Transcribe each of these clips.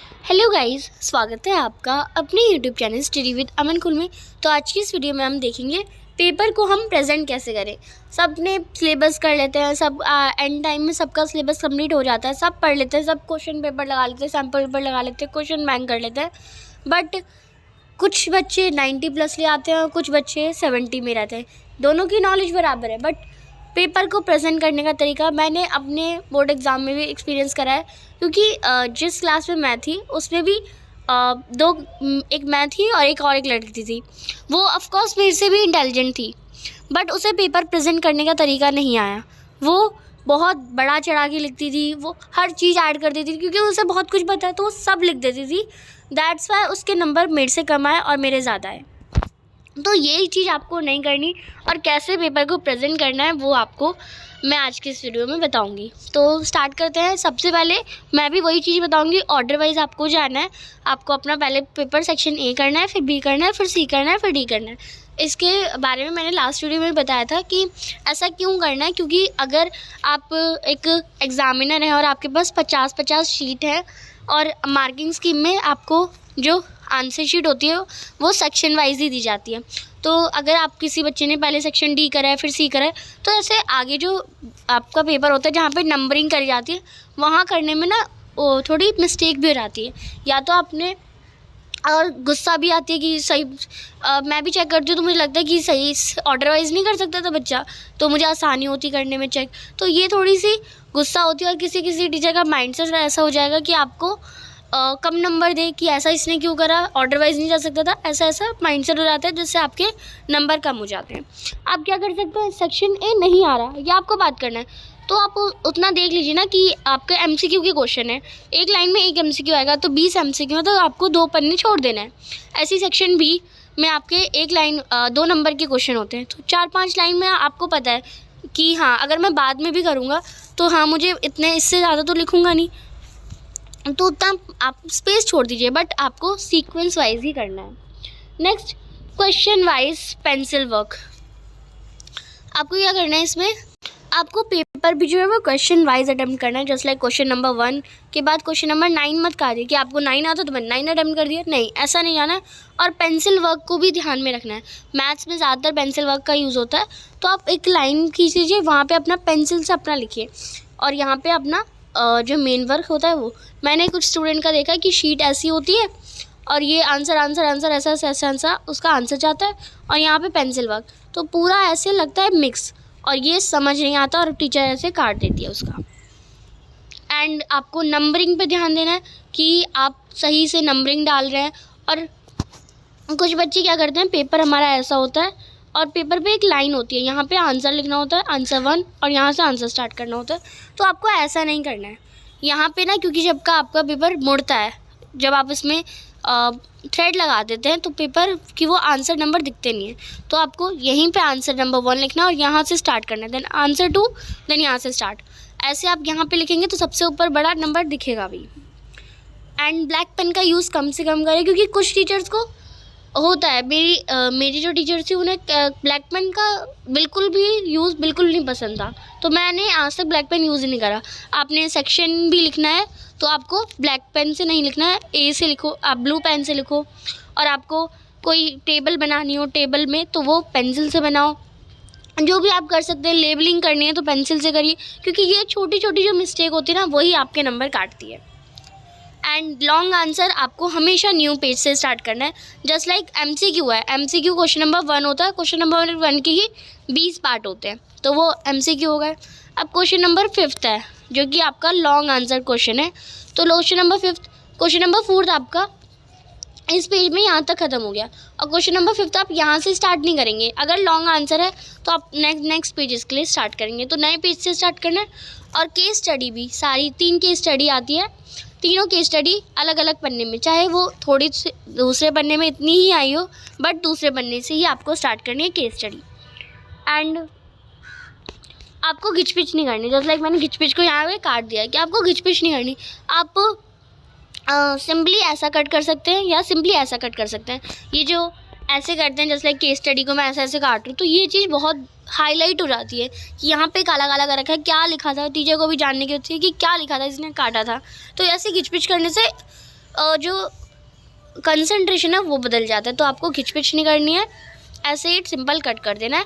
Hello guys, स्वागत है आपका अपने यूट्यूब चैनल स्टडी विद अमन कुल में। तो आज की इस वीडियो में हम देखेंगे पेपर को हम प्रेजेंट कैसे करें। सब ने सिलेबस कर लेते हैं, सब एंड टाइम में सबका सिलेबस कंप्लीट हो जाता है, सब पढ़ लेते हैं, सब क्वेश्चन पेपर लगा लेते हैं, सैम्पल पेपर लगा लेते हैं, क्वेश्चन बैंक कर लेते हैं। बट कुछ बच्चे 90 प्लस ले आते हैं और कुछ बच्चे 70 में रहते हैं। दोनों की नॉलेज बराबर है, बट पेपर को प्रेजेंट करने का तरीका मैंने अपने बोर्ड एग्ज़ाम में भी एक्सपीरियंस करा है। क्योंकि जिस क्लास में मैं थी उसमें भी एक मैं थी और एक लड़की थी। वो ऑफकोर्स मेरे से भी इंटेलिजेंट थी, बट उसे पेपर प्रेजेंट करने का तरीका नहीं आया। वो बहुत बड़ा चढ़ा के लिखती थी, वो हर चीज़ ऐड कर देती थी क्योंकि उसे बहुत कुछ पता है तो वो सब लिख देती थी। दैट्स वाई उसके नंबर मेरे से कम आए और मेरे ज़्यादा आए। तो यही चीज़ आपको नहीं करनी, और कैसे पेपर को प्रेजेंट करना है वो आपको मैं आज के इस वीडियो में बताऊंगी। तो स्टार्ट करते हैं। सबसे पहले मैं भी वही चीज़ बताऊंगी, ऑर्डर वाइज आपको जाना है। आपको अपना पहले पेपर सेक्शन ए करना है, फिर बी करना है, फिर सी करना है, फिर डी करना है। इसके बारे में मैंने लास्ट वीडियो में बताया था कि ऐसा क्यों करना है। क्योंकि अगर आप एक एग्ज़ामिनर हैं और आपके पास 50-50 शीट है और मार्किंग स्कीम में आपको जो आंसर शीट होती है वो सेक्शन वाइज ही दी जाती है। तो अगर आप किसी बच्चे ने पहले सेक्शन डी करा है फिर सी करा है, तो ऐसे आगे जो आपका पेपर होता है जहाँ पे नंबरिंग करी जाती है वहाँ करने में ना थोड़ी मिस्टेक भी हो जाती है। या तो आपने और गुस्सा भी आती है कि सही मैं भी चेक करती हूँ तो मुझे लगता है कि सही ऑर्डर वाइज नहीं कर सकता था बच्चा, तो मुझे आसानी होती करने में चेक। तो ये थोड़ी सी गुस्सा होती है और किसी किसी टीचर का माइंडसेट ऐसा हो जाएगा कि आपको कम नंबर दे कि ऐसा इसने क्यों करा, ऑर्डर वाइज नहीं जा सकता था, ऐसा माइंडसेट हो जाता है जिससे आपके नंबर कम हो जाते हैं। आप क्या कर सकते हैं, सेक्शन ए नहीं आ रहा या आपको बात करना है तो आप उतना देख लीजिए ना कि आपके एमसीक्यू के क्वेश्चन है, एक लाइन में एक एमसीक्यू आएगा तो 20 एमसीक्यू है, तो आपको 2 पन्ने छोड़ देना है। ऐसी सेक्शन बी में आपके एक लाइन 2 नंबर के क्वेश्चन होते हैं, तो 4-5 लाइन में आपको पता है कि हाँ अगर मैं बाद में भी करूँगा तो हाँ मुझे इतने इससे ज़्यादा तो लिखूँगा नहीं, तो उतना आप स्पेस छोड़ दीजिए। बट आपको सीक्वेंस वाइज ही करना है। Next, question wise pencil work. आपको क्या करना है, इसमें आपको पेपर भी जो है वो क्वेश्चन वाइज अटेम्प्ट करना है। जस्ट लाइक क्वेश्चन नंबर 1 के बाद क्वेश्चन नंबर 9 मत कहा कि आपको 9 आता तो मैंने 9 अटेम्प्ट कर दिया, नहीं ऐसा नहीं जाना है। और पेंसिल वर्क को भी ध्यान में रखना है। मैथ्स में ज़्यादातर पेंसिल वर्क का यूज़ होता है, तो आप एक लाइन खींच लीजिए, वहाँ पर अपना पेंसिल से अपना लिखिए और यहाँ पर अपना जो मेन वर्क होता है वो। मैंने कुछ स्टूडेंट का देखा कि शीट ऐसी होती है और ये आंसर ऐसा उसका आंसर जाता है और यहाँ पे पेंसिल वर्क, तो पूरा ऐसे लगता है मिक्स और ये समझ नहीं आता और टीचर ऐसे काट देती है उसका। एंड आपको नंबरिंग पे ध्यान देना है कि आप सही से नंबरिंग डाल रहे हैं। और कुछ बच्चे क्या करते हैं, पेपर हमारा ऐसा होता है और पेपर पे एक लाइन होती है, यहाँ पे आंसर लिखना होता है, आंसर 1, और यहाँ से आंसर स्टार्ट करना होता है। तो आपको ऐसा नहीं करना है यहाँ पे ना, क्योंकि जब का आपका पेपर मुड़ता है, जब आप इसमें थ्रेड लगा देते हैं तो पेपर की वो आंसर नंबर दिखते नहीं है। तो आपको यहीं पे आंसर नंबर 1 लिखना और यहाँ से स्टार्ट करना है, देन आंसर 2, देन यहाँ से स्टार्ट। ऐसे आप यहाँ पे लिखेंगे तो सबसे ऊपर बड़ा नंबर दिखेगा भी। एंड ब्लैक पेन का यूज़ कम से कम करें, क्योंकि कुछ टीचर्स को होता है, मेरी जो टीचर थी उन्हें ब्लैक पेन का बिल्कुल नहीं पसंद था, तो मैंने आज तक ब्लैक पेन यूज़ ही नहीं करा। आपने सेक्शन भी लिखना है तो आपको ब्लैक पेन से नहीं लिखना है, ए से लिखो, आप ब्लू पेन से लिखो। और आपको कोई टेबल बनानी हो टेबल में तो वो पेंसिल से बनाओ। जो भी आप कर सकते हैं, लेबलिंग करनी है तो पेंसिल से करिए, क्योंकि ये छोटी छोटी जो मिस्टेक होती है ना वही आपके नंबर काटती है। एंड लॉन्ग आंसर आपको हमेशा न्यू पेज से स्टार्ट करना है। जस्ट लाइक एमसीक्यू है, एमसीक्यू क्वेश्चन नंबर 1 होता है, क्वेश्चन नंबर 1 के ही 20 पार्ट होते हैं, तो वो एमसीक्यू हो गए। अब क्वेश्चन नंबर 5 है जो कि आपका लॉन्ग आंसर क्वेश्चन है, तो क्वेश्चन नंबर 5, क्वेश्चन नंबर 4 आपका इस पेज में यहाँ तक ख़त्म हो गया, और क्वेश्चन नंबर 5 आप यहाँ से स्टार्ट नहीं करेंगे। अगर लॉन्ग आंसर है तो आप नेक्स्ट पेजेस के लिए स्टार्ट करेंगे, तो नए पेज से स्टार्ट करना है। और केस स्टडी भी सारी 3 केस स्टडी आती है, तीनों केस स्टडी अलग अलग पन्ने में, चाहे वो थोड़ी दूसरे पन्ने में इतनी ही आई हो, बट दूसरे पन्ने से ही आपको स्टार्ट करनी है केस स्टडी। एंड आपको घिचपिच नहीं करनी, जैसे लाइक मैंने घिचपिच को यहाँ पे काट दिया कि आपको घिचपिच नहीं करनी। आप सिंपली ऐसा कट कर सकते हैं या सिंपली ऐसा कट कर सकते हैं। ये जो ऐसे करते हैं, जैसे लाइक केस स्टडी को मैं ऐसे काट रही हूँ, तो ये चीज़ बहुत हाईलाइट हो जाती है कि यहाँ पे काला काला कर रखा है, क्या लिखा था। टीचर को भी जानने की होती है कि क्या लिखा था, इसने काटा था। तो ऐसे घिचपिच करने से जो कंसंट्रेशन है वो बदल जाता है। तो आपको खिचपिच नहीं करनी है, ऐसे ही सिंपल कट कर देना है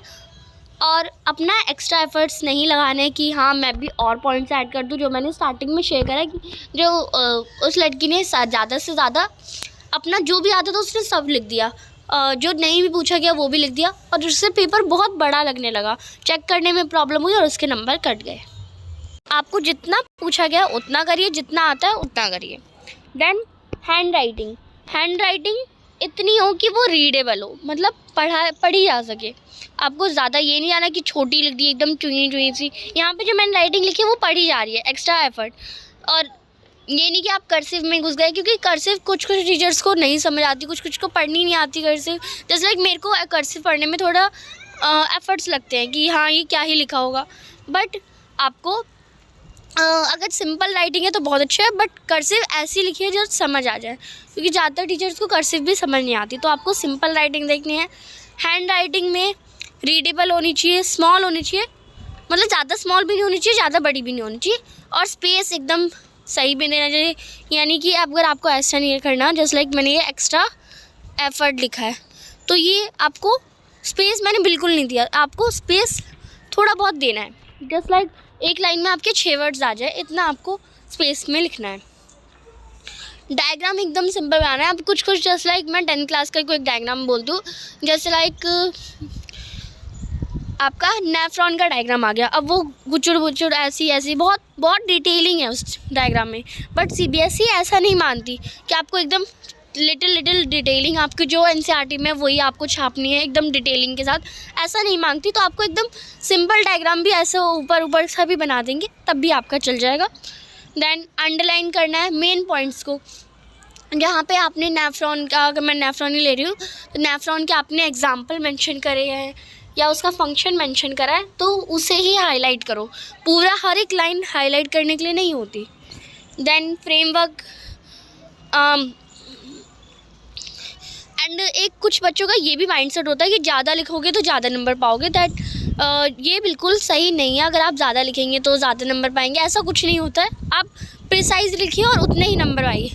और अपना एक्स्ट्रा एफर्ट्स नहीं लगाने कि हाँ मैं भी और पॉइंट्स ऐड कर दूँ। जो मैंने स्टार्टिंग में शेयर करा कि जो उस लड़की ने ज़्यादा से ज़्यादा अपना जो भी आता था उसने सब लिख दिया, जो नहीं भी पूछा गया वो भी लिख दिया और उससे पेपर बहुत बड़ा लगने लगा, चेक करने में प्रॉब्लम हुई और उसके नंबर कट गए। आपको जितना पूछा गया उतना करिए, जितना आता है उतना करिए। देन हैंड राइटिंग इतनी हो कि वो रीडेबल हो, मतलब पढ़ी जा सके। आपको ज़्यादा ये नहीं आना कि छोटी लिख दी एकदम चुनी चुनी सी। यहाँ पे जो मैंने राइटिंग लिखी है वो पढ़ी जा रही है, एक्स्ट्रा एफर्ट। और ये नहीं कि आप कर्सिव में घुस गए, क्योंकि कर्सिव कुछ टीचर्स को नहीं समझ आती, कुछ को पढ़नी नहीं आती कर्सिव। जैसे लाइक मेरे को कर्सिव पढ़ने में थोड़ा एफर्ट्स लगते हैं कि हाँ ये क्या ही लिखा होगा। बट आपको अगर सिंपल राइटिंग है तो बहुत अच्छा है, बट कर्सिव ऐसी लिखी है जो समझ आ जाए, क्योंकि ज़्यादातर टीचर्स को कर्सिव भी समझ नहीं आती। तो आपको सिंपल राइटिंग देखनी है। हैंड राइटिंग में रीडेबल होनी चाहिए, स्मॉल होनी चाहिए, मतलब ज़्यादा स्मॉल भी नहीं होनी चाहिए, ज़्यादा बड़ी भी नहीं होनी चाहिए, और स्पेस एकदम सही भी देना चाहिए। यानी कि अगर आपको ऐसा नहीं करना, जस्ट लाइक मैंने ये एक्स्ट्रा एफर्ट लिखा है तो ये आपको स्पेस मैंने बिल्कुल नहीं दिया, आपको स्पेस थोड़ा बहुत देना है। जस्ट लाइक एक लाइन में आपके 6 वर्ड्स आ जाए, इतना आपको स्पेस में लिखना है। डायग्राम एकदम सिंपल बनाना है। अब कुछ जस्ट लाइक मैं 10th क्लास का कोई डायग्राम बोल दूँ, जैसे लाइक आपका नेफ्रॉन का डायग्राम आ गया। अब वो गुचुड़ ऐसी बहुत डिटेलिंग है उस डायग्राम में। बट CBSE ऐसा नहीं मानती कि आपको एकदम लिटिल डिटेलिंग, आपकी जो NCERT में वही आपको छापनी है एकदम डिटेलिंग के साथ, ऐसा नहीं मांगती। तो आपको एकदम सिंपल डायग्राम भी ऐसे ऊपर सा भी बना देंगे तब भी आपका चल जाएगा। देन अंडरलाइन करना है मेन पॉइंट्स को। जहाँ पे आपने नेफ्रॉन का, अगर मैं नेफ्रॉन ही ले रही हूँ तो नेफ्रॉन के आपने एग्जाम्पल मेंशन करे हैं या उसका फंक्शन मेंशन करा है तो उसे ही हाईलाइट करो। पूरा हर एक लाइन हाईलाइट करने के लिए नहीं होती। देन फ्रेमवर्क एंड एक कुछ बच्चों का ये भी माइंडसेट होता है कि ज़्यादा लिखोगे तो ज़्यादा नंबर पाओगे। दैट ये बिल्कुल सही नहीं है। अगर आप ज़्यादा लिखेंगे तो ज़्यादा नंबर पाएंगे, ऐसा कुछ नहीं होता है। आप प्रिसाइज लिखिए और उतने ही नंबर आइए।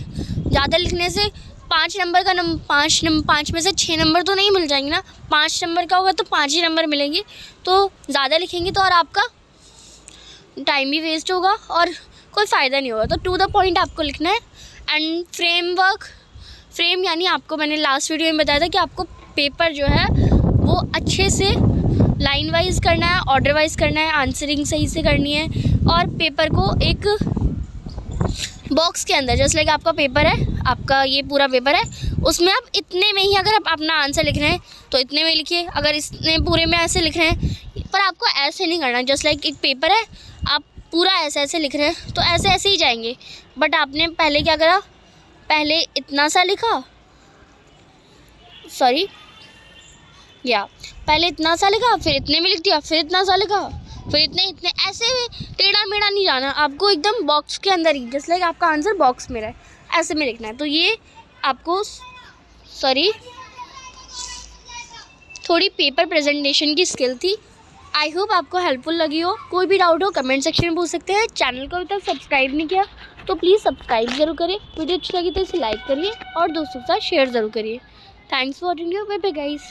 ज़्यादा लिखने से 5 नंबर का 5 में से 6 नंबर तो नहीं मिल जाएंगे ना। 5 नंबर का होगा तो 5 ही नंबर मिलेंगे। तो ज़्यादा लिखेंगे तो और आपका टाइम भी वेस्ट होगा और कोई फ़ायदा नहीं होगा। तो टू द पॉइंट आपको लिखना है। एंड फ्रेम यानी आपको मैंने लास्ट वीडियो में बताया था कि आपको पेपर जो है वो अच्छे से लाइन वाइज करना है, ऑर्डर वाइज करना है, आंसरिंग सही से करनी है और पेपर को एक बॉक्स के अंदर, जैसे लाइक आपका पेपर है, आपका ये पूरा पेपर है, उसमें आप इतने में ही अगर आप अपना आंसर लिख रहे हैं तो इतने में लिखिए। अगर इसने पूरे में ऐसे लिख रहे हैं, पर आपको ऐसे नहीं करना। जस्ट लाइक एक पेपर है, आप पूरा ऐसे लिख रहे हैं तो ऐसे ही जाएंगे। बट आपने पहले क्या करा, पहले इतना सा लिखा, पहले इतना सा लिखा, फिर इतने में लिख दिया, फिर इतना सा लिखा, फिर इतने ऐसे टेढ़ा मेढ़ा नहीं जाना। आपको एकदम बॉक्स के अंदर ही, जैसे लाइक आपका आंसर बॉक्स में रहे, ऐसे में लिखना है। तो ये आपको थोड़ी पेपर प्रेजेंटेशन की स्किल थी। आई होप आपको हेल्पफुल लगी हो। कोई भी डाउट हो कमेंट सेक्शन में पूछ सकते हैं। चैनल को अभी तक सब्सक्राइब नहीं किया तो प्लीज़ सब्सक्राइब ज़रूर करें। वीडियो अच्छी लगी तो इसे लाइक करिए और दोस्तों के साथ शेयर ज़रूर करिए। Thanks for watching. Bye bye guys.